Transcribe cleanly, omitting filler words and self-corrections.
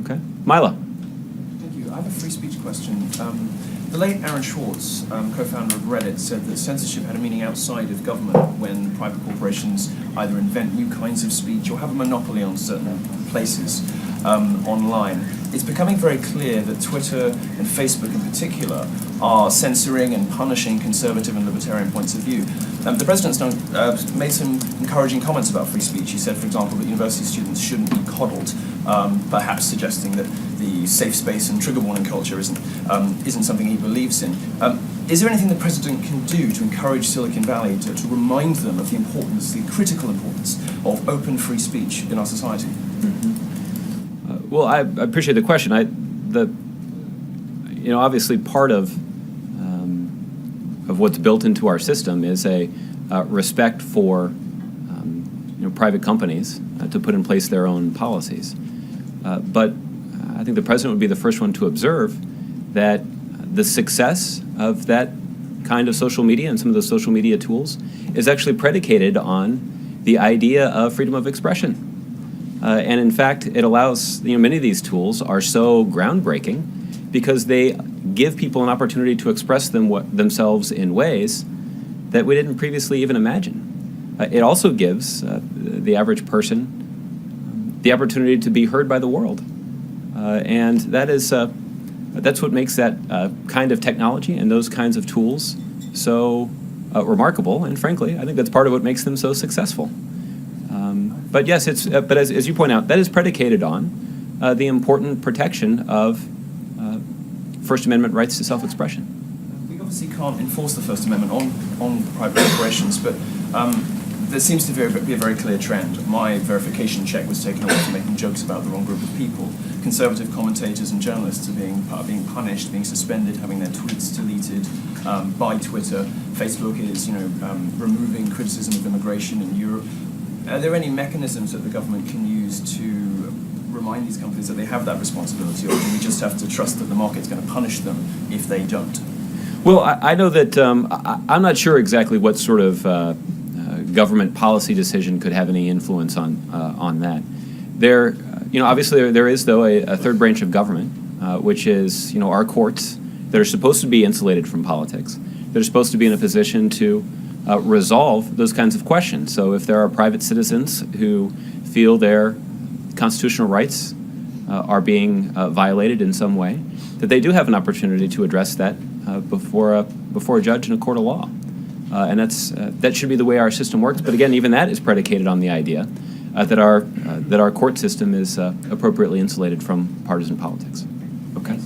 Okay. Milo. Thank you. I have a free speech question. The late Aaron Schwartz, co-founder of Reddit, said that censorship had a meaning outside of government when private corporations either invent new kinds of speech or have a monopoly on certain places online. It's becoming very clear that Twitter and Facebook in particular are censoring and punishing conservative and libertarian points of view. The president's made some encouraging comments about free speech. He said, for example, that university students shouldn't be coddled, perhaps suggesting that the safe space and trigger warning culture isn't something he believes in. Is there anything the president can do to encourage Silicon Valley to remind them of the importance, the critical importance of open free speech in our society? Well, I appreciate the question. Obviously part of what's built into our system is a respect for private companies to put in place their own policies. But I think the president would be the first one to observe that the success of that kind of social media and some of those social media tools is actually predicated on the idea of freedom of expression. And in fact, it allows, many of these tools are so groundbreaking because they give people an opportunity to express themselves in ways that we didn't previously even imagine. It also gives the average person the opportunity to be heard by the world. And that's what makes that kind of technology and those kinds of tools so remarkable. And frankly, I think that's part of what makes them so successful. But yes, but as you point out, that is predicated on the important protection of First Amendment rights to self-expression. We obviously can't enforce the First Amendment on private corporations, but there seems to be a very clear trend. My verification check was taken away for making jokes about the wrong group of people. Conservative commentators and journalists are being punished, being suspended, having their tweets deleted by Twitter. Facebook is, removing criticism of immigration in Europe. Are there any mechanisms that the government can use to remind these companies that they have that responsibility, or do we just have to trust that the market's going to punish them if they don't? Well, I know that I'm not sure exactly what sort of government policy decision could have any influence on that. Obviously there is, though, a third branch of government, which is, our courts that are supposed to be insulated from politics, that are supposed to be in a position to resolve those kinds of questions. So if there are private citizens who feel their constitutional rights are being violated in some way, that they do have an opportunity to address that before a judge in a court of law. And that should be the way our system works. But again, even that is predicated on the idea that our court system is appropriately insulated from partisan politics. Okay.